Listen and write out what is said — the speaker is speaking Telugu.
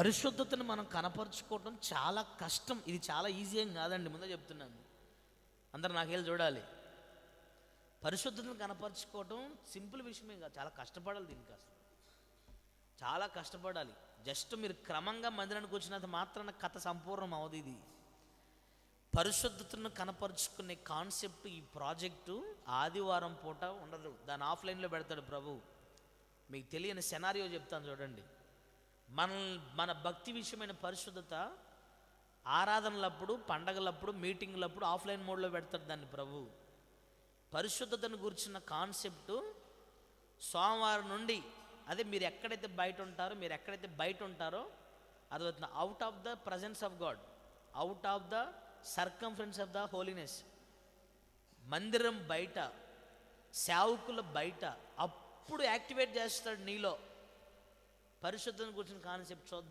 పరిశుద్ధతను మనం కనపరుచుకోవటం చాలా కష్టం. ఇది చాలా ఈజీ ఏం కాదండి, ముందే చెప్తున్నాను. అందరు నాకేళ్ళు చూడాలి. పరిశుద్ధతను కనపరుచుకోవటం సింపుల్ విషయమే కాదు, చాలా కష్టపడాలి. దీనికి అసలు చాలా కష్టపడాలి. జస్ట్ మీరు క్రమంగా మందిరానికి వచ్చినంత మాత్రాన కథ సంపూర్ణం అవదు. ఇది పరిశుద్ధతను కనపరుచుకునే కాన్సెప్ట్, ఈ ప్రాజెక్టు ఆదివారం పూట ఉండదు, దాన్ని ఆఫ్లైన్లో పెడతాడు ప్రభు. మీకు తెలియని సెనారియో చెప్తాను చూడండి. మన భక్తి విషయమైన పరిశుద్ధత ఆరాధనలప్పుడు, పండగలప్పుడు, మీటింగ్లప్పుడు ఆఫ్లైన్ మోడ్లో పెడతాడు దాన్ని ప్రభు. పరిశుద్ధతను గురించిన కాన్సెప్టు సోమవారం నుండి, అదే మీరు ఎక్కడైతే బయట ఉంటారో అది out of the presence of God, out of the circumference of the holiness, మందిరం బయట, సేవకుల బయట, అప్పుడు యాక్టివేట్ చేస్తాడు నీలో పరిశుద్ధతను గురించిన కాన్సెప్ట్. చూద్దాం.